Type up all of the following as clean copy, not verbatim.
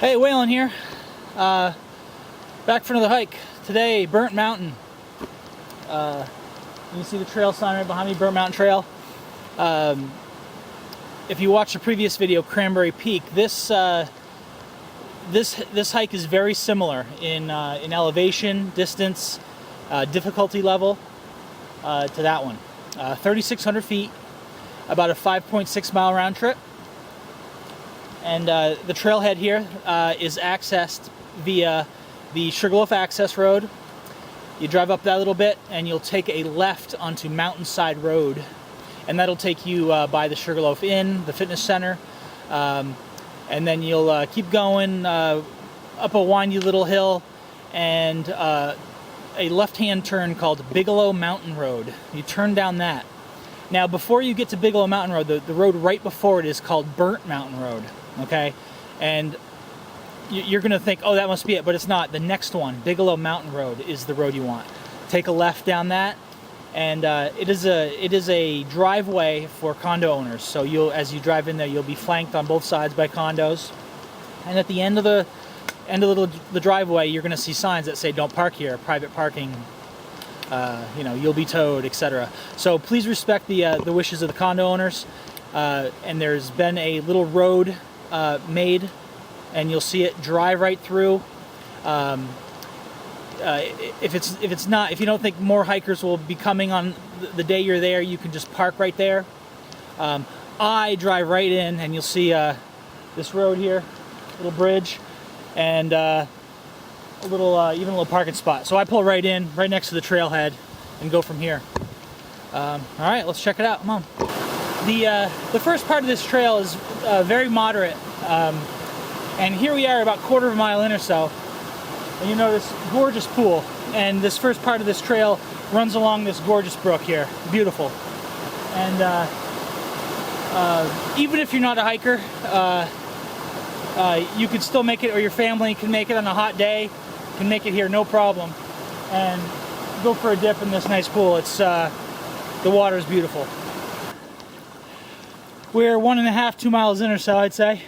Hey, Waylon here. Back for another hike. Today, Burnt Mountain. You can see the trail sign right behind me, Burnt Mountain Trail. If you watched the previous video, Cranberry Peak, this hike is very similar in elevation, distance, difficulty level to that one. 3,600 feet, about a 5.6 mile round trip. And the trailhead here is accessed via the Sugarloaf Access Road. You drive up that little bit and you'll take a left onto Mountainside Road, and that'll take you by the Sugarloaf Inn, the fitness center, and then you'll keep going up a windy little hill and a left-hand turn called Bigelow Mountain Road. You turn down that. Now, before you get to Bigelow Mountain Road, the road right before it is called Burnt Mountain Road. Okay, and you're gonna think, oh, that must be it, but it's not. The next one, Bigelow Mountain Road, is the road you want. Take a left down that, and it is a driveway for condo owners. So as you drive in there, you'll be flanked on both sides by condos, and at the end of the driveway, you're gonna see signs that say "Don't park here," private parking. You'll be towed, etc. So please respect the wishes of the condo owners. And there's been a little road made, and you'll see it drive right through. If you don't think more hikers will be coming on the day you're there, you can just park right there. I drive right in, and you'll see this road here, little bridge, and even a little parking spot. So I pull right in, right next to the trailhead, and go from here. All right, let's check it out. Come on. The first part of this trail is very moderate, and here we are about a quarter of a mile in or so, and you notice gorgeous pool, and this first part of this trail runs along this gorgeous brook here. Beautiful. And even if you're not a hiker, you could still make it, or your family can make it on a hot day, can make it here no problem, and go for a dip in this nice pool. It's the water is beautiful. We're 1.5, 2 miles in or so, I'd say,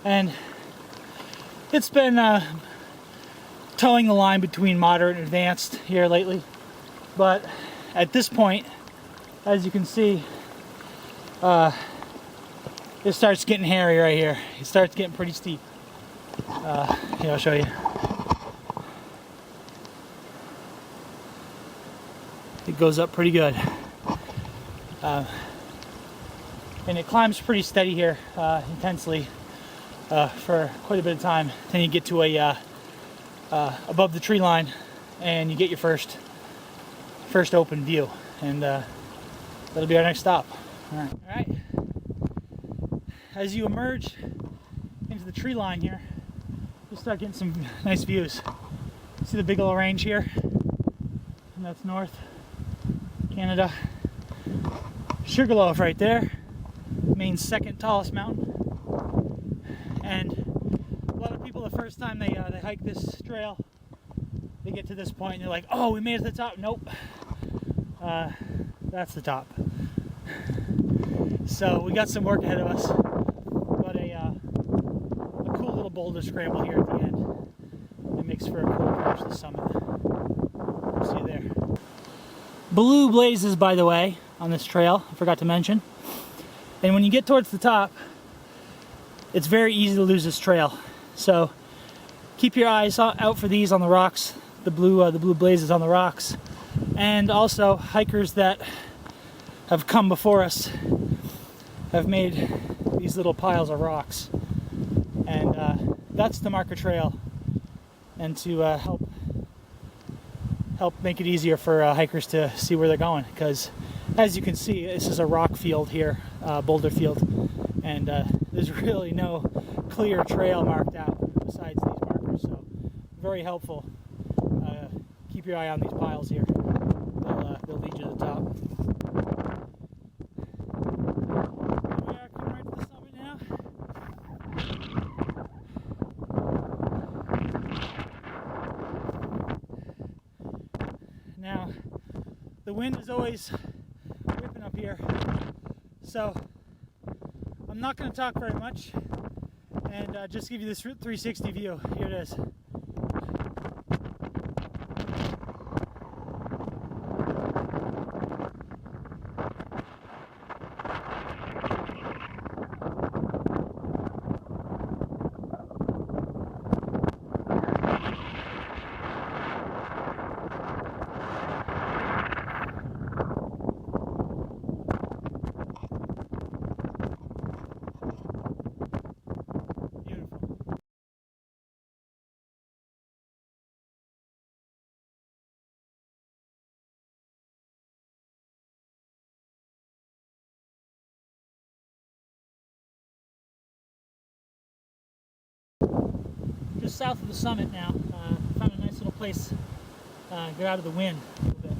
and it's been towing the line between moderate and advanced here lately. But at this point, as you can see, it starts getting hairy right here. It starts getting pretty steep. Here, I'll show you. It goes up pretty good. And it climbs pretty steady here, intensely, for quite a bit of time. Then you get to above the tree line, and you get your first open view, and that'll be our next stop. All right. As you emerge into the tree line here, you'll start getting some nice views. See the Bigelow Range here, and that's North Canada. Sugarloaf right there. Maine's second tallest mountain, and a lot of people, the first time they hike this trail, they get to this point and they're like, oh, we made it to the top. Nope, that's the top. So we got some work ahead of us, but a cool little boulder scramble here at the end. It makes for a cool approach to the summit. See you there. Blue blazes, by the way, on this trail, I forgot to mention. And when you get towards the top, it's very easy to lose this trail. So keep your eyes out for these on the rocks, the blue blazes on the rocks. And also, hikers that have come before us have made these little piles of rocks. And that's to mark a trail and to help make it easier for hikers to see where they're going. Because as you can see, this is a rock field here, boulder field, and there's really no clear trail marked out besides these markers, so very helpful. Keep your eye on these piles here. They'll lead you to the top. We are coming right to the summit now. Now, the wind is always whipping up here, so I'm not going to talk very much, and just give you this 360 view. Here it is. Just south of the summit now. Found a nice little place. Get out of the wind a little bit.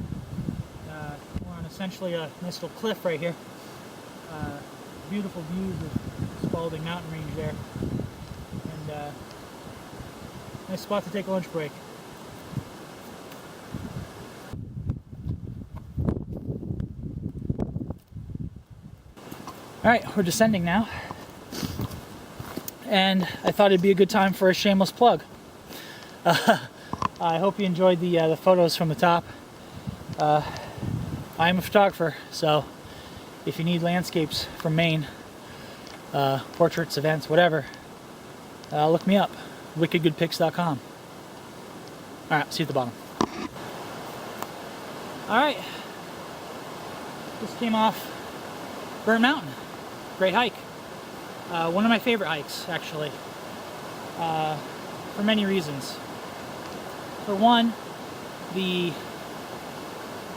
We're on essentially a nice little cliff right here. Beautiful views of Spalding Mountain Range there. And nice spot to take a lunch break. Alright, we're descending now. And I thought it'd be a good time for a shameless plug. I hope you enjoyed the photos from the top. I'm a photographer, so if you need landscapes from Maine, portraits, events, whatever, look me up, wickedgoodpics.com. Alright, see you at the bottom. Alright, just came off Burnt Mountain. Great hike. One of my favorite hikes, actually, for many reasons. For one, the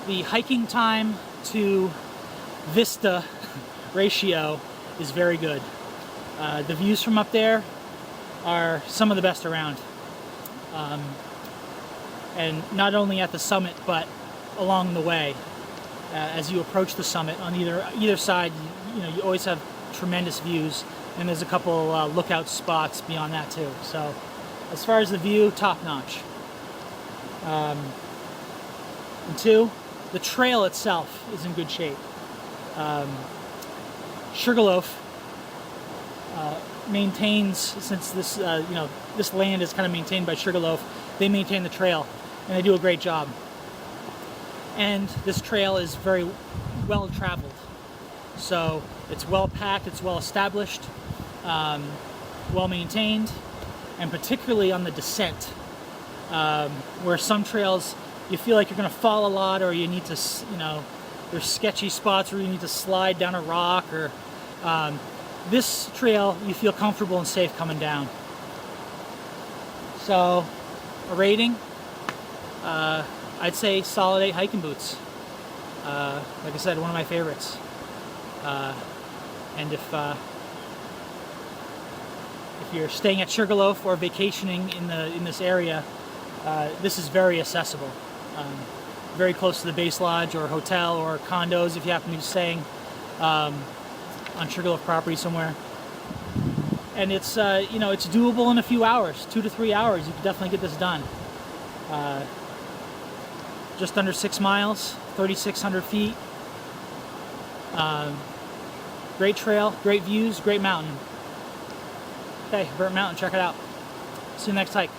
hiking time to vista ratio is very good. The views from up there are some of the best around. And not only at the summit, but along the way. As you approach the summit, on either side, you always have tremendous views, and there's a couple lookout spots beyond that too. So as far as the view, top notch. And two, the trail itself is in good shape. Sugarloaf maintains, since this this land is kind of maintained by Sugarloaf, they maintain the trail and they do a great job. And this trail is very well traveled. So it's well packed, it's well established, well maintained, and particularly on the descent, where some trails you feel like you're going to fall a lot, or you need to, there's sketchy spots where you need to slide down a rock, or this trail you feel comfortable and safe coming down. So a rating, I'd say solid 8 hiking boots. Like I said, one of my favorites. And if you're staying at Sugarloaf or vacationing in this area, this is very accessible. Very close to the base lodge or hotel or condos if you happen to be staying on Sugarloaf property somewhere. And it's it's doable in a few hours, 2 to 3 hours. You can definitely get this done. Just under 6 miles, 3,600 feet. Great trail, great views, great mountain. Okay, Burnt Mountain, check it out. See you next hike.